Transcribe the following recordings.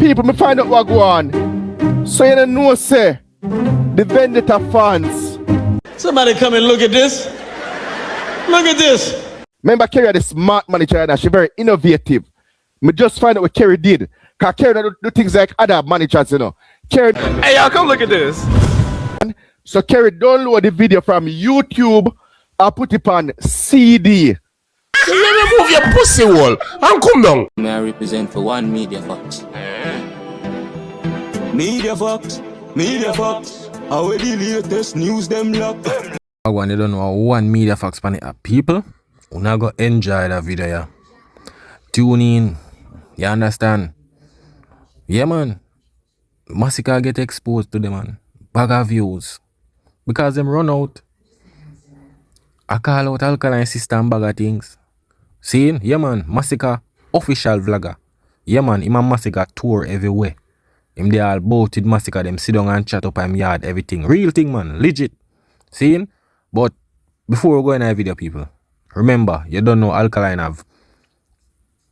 People, me find out what go on. So you don't know, say, the Vendetta fans. Somebody come and look at this. Look at this. Remember, Kerry had a smart manager and she's very innovative. Me just find out what Kerry did. Because Kerry don't do things like other managers, you know. Kerry. Hey, y'all, come look at this. So Kerry download the video from YouTube and put it on CD. You never move your pussy wall and come down. May I represent for one Media Fox? Media Fox, Media Fox. How the latest news them lock. I want you don't know one Media Fox pan it up. People, you not go enjoy that video, yeah. Tune in. You understand? Yeah, man. Masicka get exposed to them, man. Bag of views. Because them run out. I call out Alkaline system bag of things. See? Yeah, man. Masicka official vlogger. Yeah, man. Him and Masicka tour everywhere. Him they all both with Masicka. Them sit down and chat up him yard, everything. Real thing, man. Legit. See? But before we go in our video, people, remember, you don't know Alkaline have,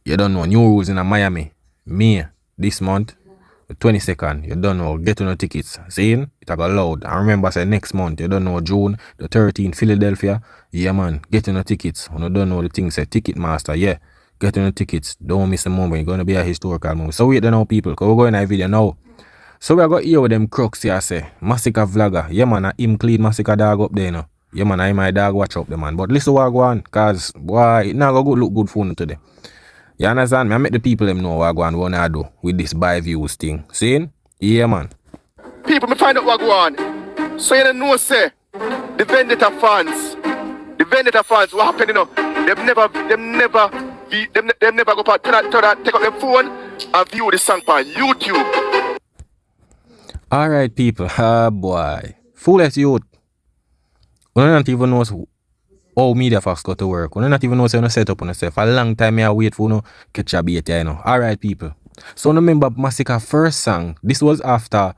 you don't know new rules in Miami. May this month, the 22nd, you don't know, get on the tickets. Seeing it got loud. And remember, say next month, you don't know June the 13th, Philadelphia. Yeah, man, get on the tickets. You don't know the thing, say Ticketmaster. Yeah, get on the tickets. Don't miss a moment. It's going to be a historical moment. So wait, don't know, people, because we're going in our video now. So we got here with them crooks here, say Masicka vlogger. Yeah, man, him clean Masicka dog up there, you know. Yeah, man, I my dog watch up the man. But listen what I go on, because why it not go look good for you today. You understand? I make the people them know what I go on, what I do with this buy views thing. See? Yeah, man. People, me find out what go on. So you don't know, say, the Vendetta fans. The Vendetta fans, what happened, you know? Them never go back, take up their phone and view the song on YouTube. Alright, people. Ah, boy. Foolish youth. We don't even know how Media Fox got to work. We don't even know how to set up on yourself. A long time I wait for no catch a bait, you know. Alright, people. So remember Masicka first song. This was after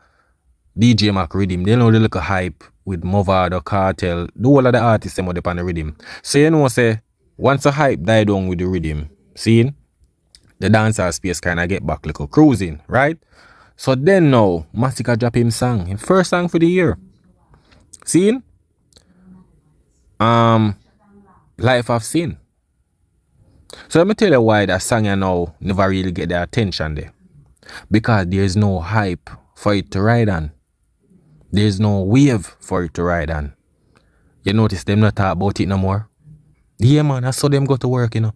DJ Mac Rhythm. They know the little hype with Movado, Cartel, the whole of the artists them on the rhythm. So you know say once the hype died down with the rhythm, seeing the dancer space kinda get back like a cruising, right? So then now Masicka drop him song. His first song for the year. Seeing? Life of Sin. So let me tell you why that song you now never really get the attention there. Because there's no hype for it to ride on. There's no wave for it to ride on. You notice them not talk about it no more? Yeah, man, I saw them go to work, you know.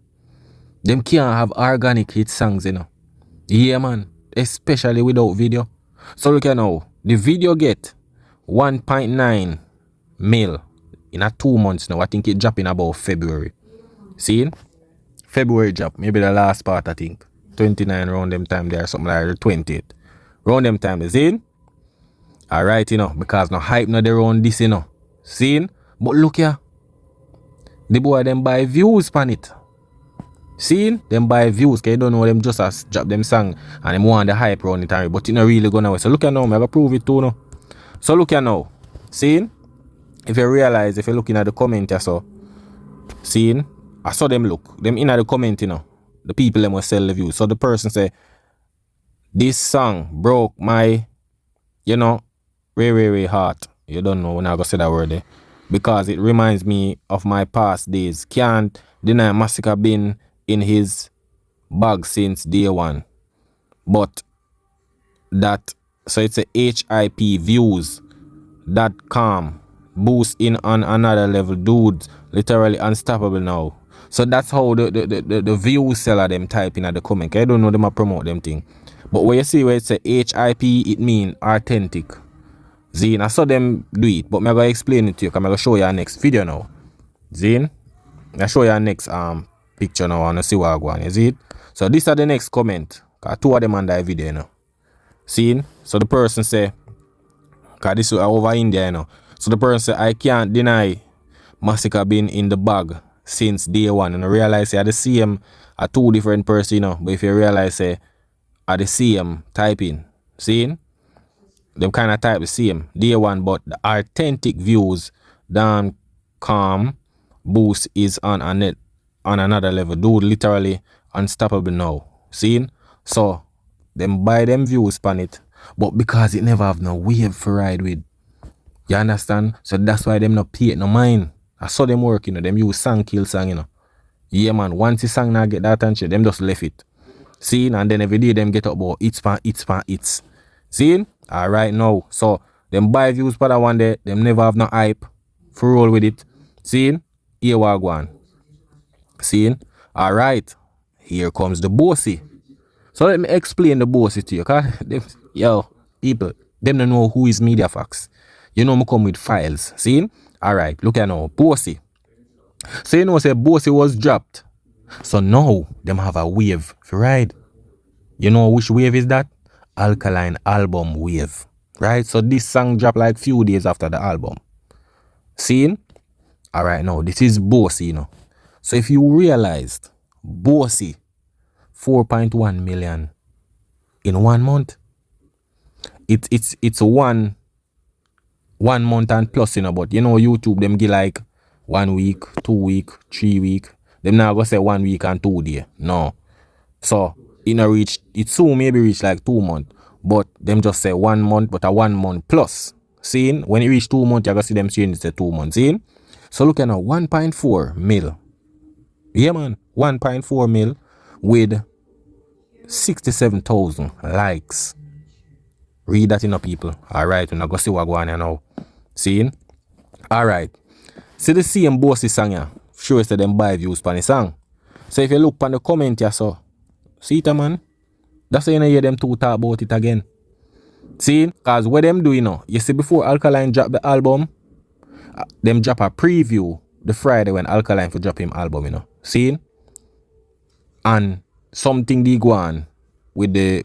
Them can't have organic hit songs, you know. Yeah, man, especially without video. So look at now, the video get 1.9 mil in a 2 months now. I think it dropped in about February. See? February drop, maybe the last part, I think. 29 around them time there, something like the 20th. Around them time, see? Alright, you know, because no hype no there around this, you know. See? But look here. The boy them buy views pan it. See? Them buy views, because you don't know them just as drop them song and them want the hype around it, but it not really gonna work. So look here now, I'm gonna prove it too now. So look here now. See? If you realize, if you're looking at the comment, I saw, seeing, I saw them look, them in at the comment, you know, the people them will sell the views. So the person say, this song broke my, you know, very heart. You don't know when I go say that word there. Because it reminds me of my past days. Can't deny Masicka been in his bag since day one. But that, so it's a HIPviews.com. Boost in on another level, dude, literally unstoppable now. So that's how the view seller them type in at the comment. I don't know them a promote them thing. But when you see where it's a HIP, it mean authentic. Zine, I saw them do it, but I'm gonna explain it to you because I'm gonna show you our next video now. Zine, I'll show you our next picture now and see what I go on. You see it? So these are the next comment. Cause two of them on that video now. See? So the person say, cause this is over India, you know. So the person say, I can't deny Masicka been in the bag since day one. And I realize say, the same are two different persons, you know. But if you realize say, are the same typing, seeing? Them kind of type the same day one, but the authentic views.com boost is on another level. Dude, literally unstoppable now. Seeing? So them buy them views pan it, but because it never have no wave for ride with. You understand? So that's why them not pay it no mind. I saw them work, you know, them use song kill song, you know. Yeah man, once the song now get that attention, them just left it. See, and then every day them get up about it's. See? Alright now. So them buy views for that one day, them never have no hype for roll with it. See? Here we go on. See? Alright. Here comes the bossy. So let me explain the bossy to you, cause yo, people, them don't know who is Media Facts. You know me come with files. See? Alright, look at now. Bossy. So you know say Bossy was dropped. So now them have a wave for ride. You know which wave is that? Alkaline album wave. Right? So this song dropped like few days after the album. See? Alright now, this is Bossy, you know. So if you realized Bossy 4.1 million in 1 month. It's one month and plus, you know, but you know YouTube them give like 1 week, 2 week, 3 week. Them now go say 1 week and 2 days. No. So it soon maybe reach like 2 months. But them just say 1 month, but a 1 month plus. See? When it reach 2 months, you gotta see them change it to 2 months. See? So look at now, 1.4 mil. Yeah man, 1.4 mil with 67,000 likes. Read that in people. Alright, we're not going to see what going on now. See? Alright. See the same Bossy song here. Sure say them buy views for the song. So if you look on the comment here, so see it, man. That's why you hear them two talk about it again. See? Because what them do, you know, you see before Alkaline drop the album, them drop a preview the Friday when Alkaline for drop him album, you know. See? And something they go on with the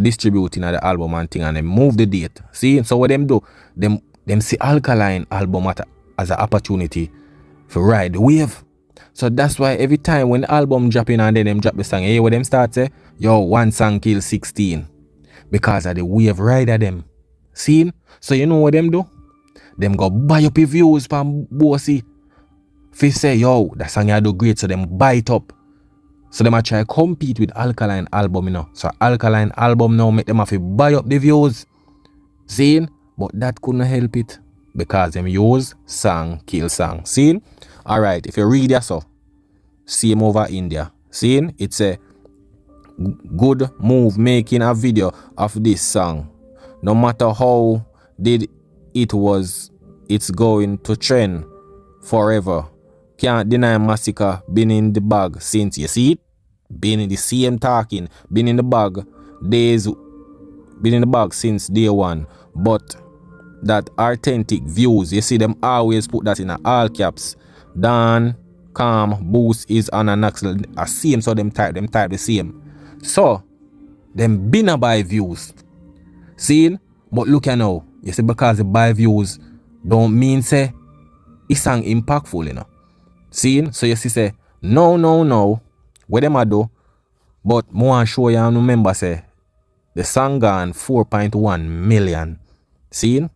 distributing of the album and thing, and they move the date. See? So what them do, them see Alkaline album as an opportunity for ride the wave. So that's why every time when the album drop in and then them drop the song, hey, what them start say, yo, one song kill 16. Because of the wave ride of them. See? So you know what them do? Them go buy up your views from Bossy. If you say, yo, that song you do great, so them buy it up. So them a try compete with Alkaline album, you know. So Alkaline album now make them have to buy up the views. See? But that couldn't help it. Because them use song kill song. See? Alright, if you read that so, same over India. See? It's a good move making a video of this song. No matter how it's going to trend forever. Can't deny Masicka been in the bag since, you see it? Been in the same talking, been in the bag since day one. But that authentic views, you see them always put that in all caps. Dan, calm, boost is on an axle, a same, so them type the same. So them been a buy views. See? But look at now, you see, because the buy views don't mean say it's an impactful, you know. See? So you see say, no. What them a do? But more show you and remember say the song gone 4.1 million. See?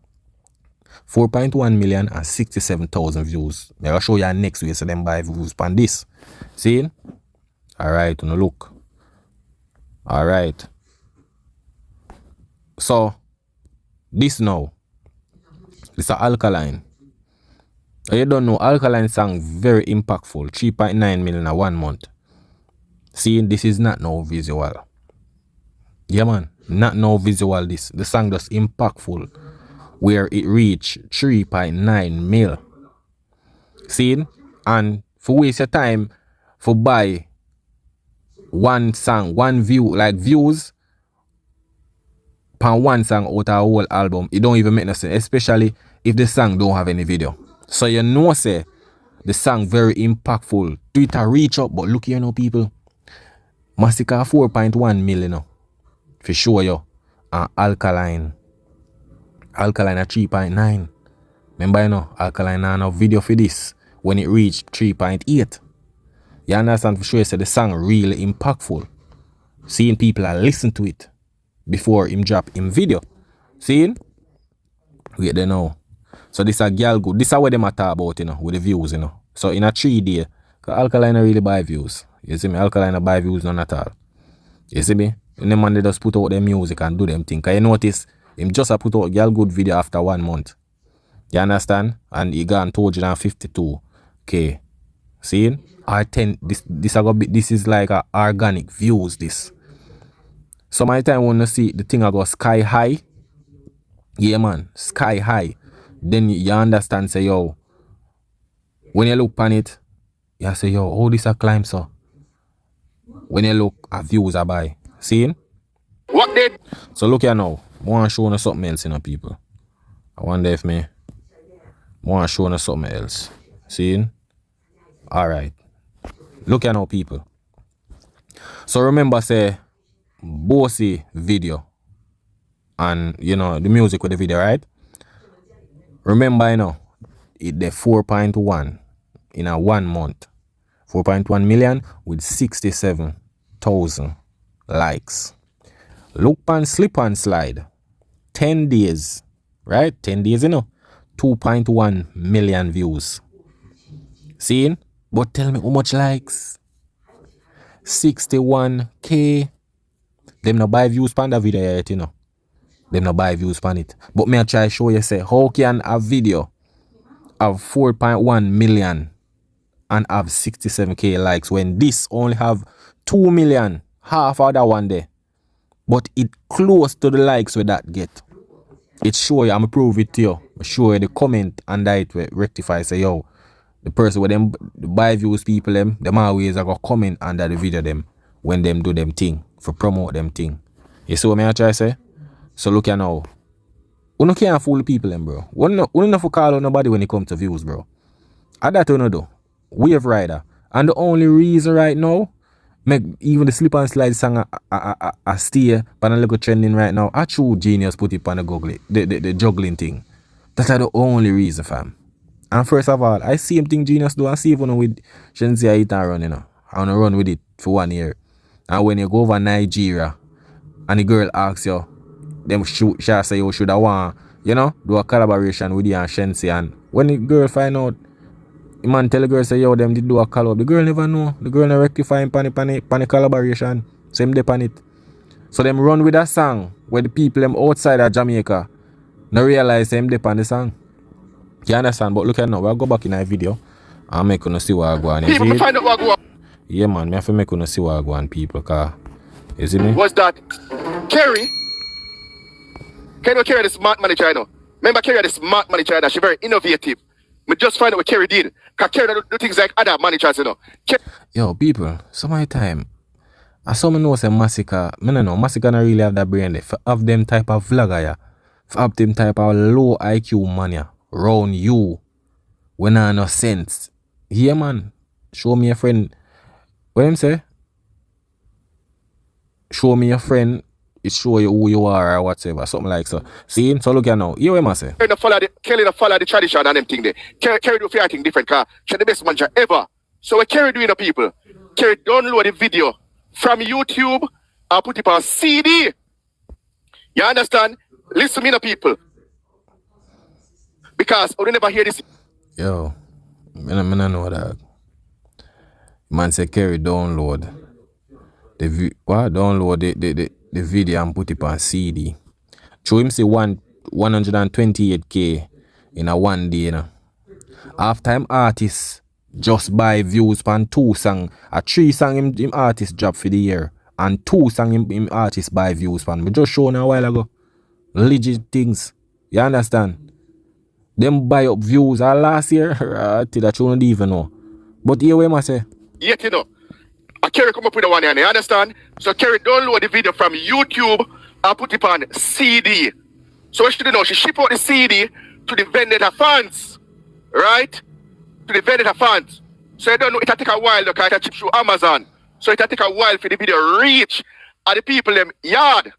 4.1 million and 67,000 views. I'll show you next week so them buy views on this. See? Alright, now look. Alright. So this now. This is Alkaline. You don't know, Alkaline song very impactful. 3.9 million in 1 month. See, this is not no visual. Yeah man, not no visual this. The song just impactful. Where it reached 3.9 mil. See? And for waste your time for buy one song, one view, like views per one song out of a whole album, it don't even make no sense, especially if the song don't have any video. So you know say the song very impactful. Twitter reach up, but look here now people. Masicka 4.1 million now. For sure you. And Alkaline at 3.9. Remember you know, Alkaline had no video for this when it reached 3.8. You understand for sure you say the song really impactful. Seeing people are listen to it before him drop him video. Seeing? Wait there now. So this a Gyal good. This is what them a talk about, you know, with the views, you know. So in a 3 day, because Alkaline really buy views. You see me? Alkaline buy views none at all. You see me? And the man they just put out their music and do them thing. Cause you notice him just a put out Gyal good video after 1 month. You understand? And he got 252K. See? This is like a organic views this. Some of the time when you see the thing I go sky high. Yeah man, sky high. Then you understand say yo. When you look on it, you say yo, how this a climb so? When you look at views are by. See? What did? So look here now. I want to show you something else, you know, people. I wonder if I want to show you something else. See? Alright. Look here now, people. So remember, say, Bossy video. And, you know, the music with the video, right? Remember, you know, it the 4.1 in a 1 month. 4.1 million with 67,000 likes. Look and slip and slide. 10 days. Right? 10 days, you know. 2.1 million views. Seen? But tell me how much likes? 61K. Them no buy views pan the video yet, you know. Them no buy views pan it. But me I try show you say how can a video have 4.1 million and have 67K likes when this only have 2 million, half of that one there. But it close to the likes where that get. It show you, I'm prove it to you. I show you the comment and that it will rectify say yo, the person with them the buy views people them always are gonna comment under the video them when them do them thing for promote them thing. You see what me I try say? So look here now. You no can't fool the people them, bro. You no for call on nobody when it comes to views, bro. And that you no do. Wave rider. And the only reason right now make even the slip and slide song a stay but a little trending right now. A true genius put it on the juggling thing. That's the only reason, fam. And first of all, I see him thing genius do and see even with Shenzia it and run, you know. I wanna run with it for 1 year. And when you go over Nigeria and the girl asks you, them she say you should have want, you know, do a collaboration with you and Shensi, and when the girl find out, the man tell the girl say yo them did do a collab. The girl never know. The girl never rectify him pan collaboration. Same day pan it. So them run with a song where the people them outside of Jamaica no realize them they pan the song. You understand? But look at now, we'll go back in our video and make you see what I go on. People to find out what go on. Yeah man, me have to make you see what I go on people, cause you see me? Was that Kerry? Kerry the smart money China. Remember Kerry the smart money China, she very innovative. Me just find out what Kerry did. Cause Kerry do things like other managers, you know. Yo, people, some of the time, I saw me know say Masicka, me no know, Masicka not really have that brain there. For have them type of vlogger, yeah. For have them type of low IQ man, yeah. Round you. When I no sense. Yeah, man. Show me a friend. What him say? Show me a friend. It show you who you are or whatever. Something like so. See? So look here now. Hear what I say. Kelly follow the tradition and them thing there. Kerry do fear thing different car. She's the best manager ever. So what Kerry doing the people? Kerry download the video from YouTube and put it on CD. You understand? Listen to me the people. Because we never hear this. Yo, I know that. Man say Kerry download the video and put it on CD. Show him say 128K in a 1 day, you know. Half time artists just buy views pan 2 song. A 3 song him artist drop for the year. And 2 song him artist buy views pan. We just shown a while ago. Legit things. You understand? Them buy up views all last year. Till that you don't even know. But here we must say. Yet you know. Kerry come up with the one here, you understand? So Kerry download the video from YouTube and put it on CD. So what she do know? She ship out the CD to the vendor fans. Right? To the vendor fans. So you don't know, it'll take a while because it'll ship through Amazon. So it'll take a while for the video reach at the people them yard.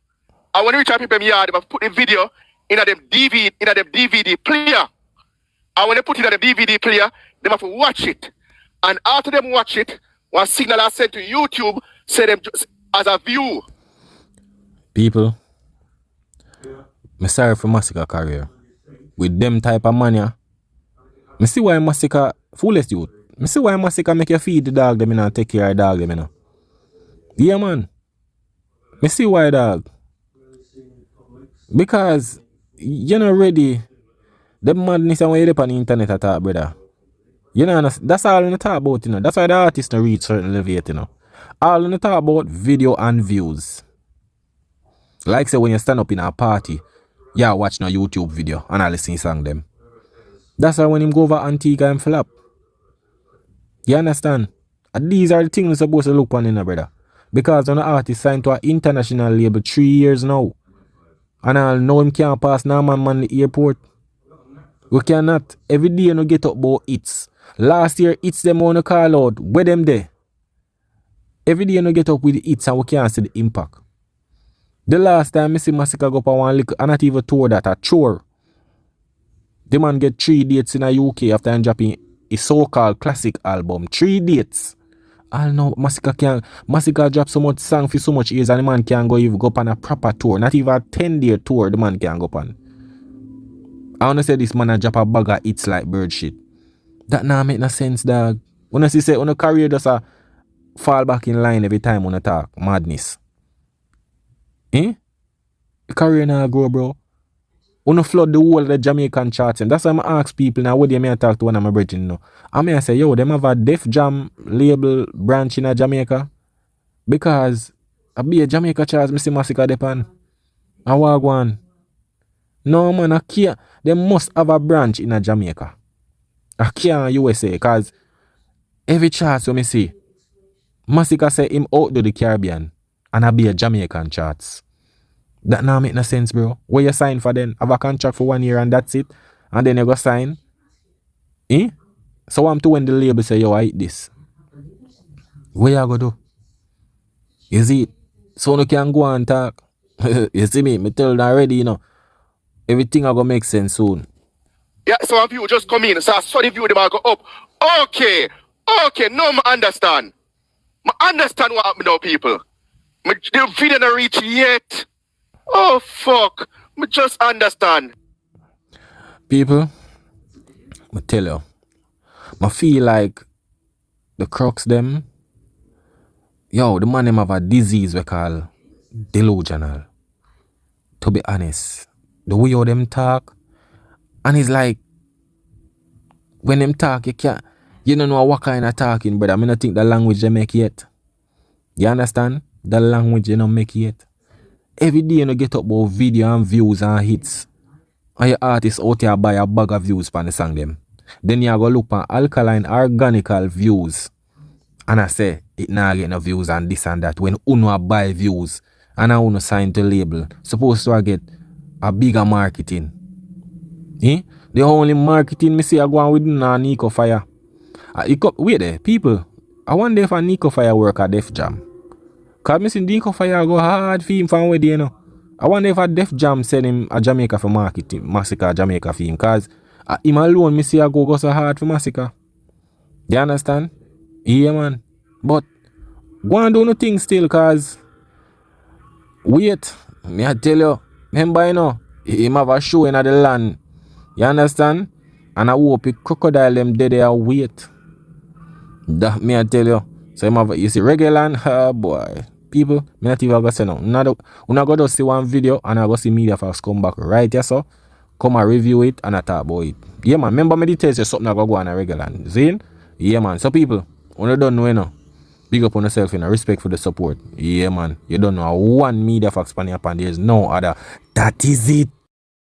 And when you reach at people them yard, they put the video in a them DVD player. And when they put it in a DVD player, they have to watch it. And after them watch it, one signal I sent to YouTube, say them just as a view. People, I'm sorry for Masicka career. With them type of money, I see why Masicka foolish youth. I see why Masicka make you feed the dog them and take care of the dog them, you know. Yeah man. Me see why, dog. Because you're not ready. The madness and when you're on the internet attack, brother. You know, that's all you talk about, you know. That's why the artists don't reach certain level yet, you know. All you talk about video and views. Like say when you stand up in a party, yeah, watch no YouTube video and I listen song them. That's why when him go over Antigua and flop. You understand? And these are the things you're supposed to look on, you know, brother. Because when the artist signed to an international label 3 years now. And I know him can't pass man the airport. We cannot. Every day you get up about hits. Last year hits them on the call out. Where them there? Every day you get up with the hits and we can't see the impact. The last time I see Masicka go up on one little, and not even tour that, a tour. The man get 3 dates in the UK after him dropping a so-called classic album. 3 dates. I know Masicka drop so much song for so much years and the man can't go even go up on a proper tour. Not even a 10-day tour the man can't go up on. I wanna say this man a drop a bag of hits like bird shit. That nah make no sense, dog. When I say on a career just a fall back in line every time on a talk. Madness. The career now grow, bro. Wanna flood the whole of the Jamaican charts. And that's why I ask people now what they may talk to one of my brethren, you know. I may say, yo, them have a Def Jam label branch in Jamaica. Because I be a Jamaica charts, I see Masicka depan. I walk one. No man, I can't. They must have a branch in Jamaica. I can't USA, because every chart you see, Masicka say him out to the Caribbean and I be a Jamaican charts. That now make no sense, bro. Where you sign for then? Have a contract for 1 year and that's it? And then you go sign? So I'm to when the label say, yo, I eat this. What you go do? You see it? So you can go and talk. You see me? Me tell you already, you know. Everything I go make sense soon. Yeah, some of you just come in, so I saw the view them all go up. Okay, no, I understand. I understand what happened now, people. The video not reach yet. Oh, fuck. I just understand. People, I tell you, I feel like the crux them, yo, the man them have a disease we call delusional. To be honest, the way how them talk, and it's like, when them talk, you don't know what kind of talking, brother. I mean, I think the language they make yet. You understand? The language you don't make yet. Every day you get up about video and views and hits. And your artist out here buy a bag of views for the song them. Then you go look at Alkaline organical views. And I say, it not get no views and this and that. When uno buy views and I uno sign to label, supposed to get a bigger marketing. The only marketing me see I go on with Nico Fire. Wait there, people. I wonder if a Nico Fire work at Def Jam. Cause me see Nico Fire go hard for him from where you know. I wonder if a Def Jam send him a Jamaica for marketing, Masicka Jamaica for him. Cause him alone me see I go so hard for Masicka. You understand? Yeah, man. But go and do no thing still, cause wait, me I tell you, remember you know, him have a show in the land. You understand? And I hope a crocodile them dead there wait. That me I tell you. So him have, you see regular boy. People, me not even go say no. Una go just see one video and I go see Media Fox come back right here so. Come and review it and I talk about it. Yeah man, remember me details is something I go on a regular. See? Yeah man. So people, you don't know you know. Big up on yourself, you know, respect for the support. Yeah man. You don't know one Media Fox pan up and there's no other. That is it.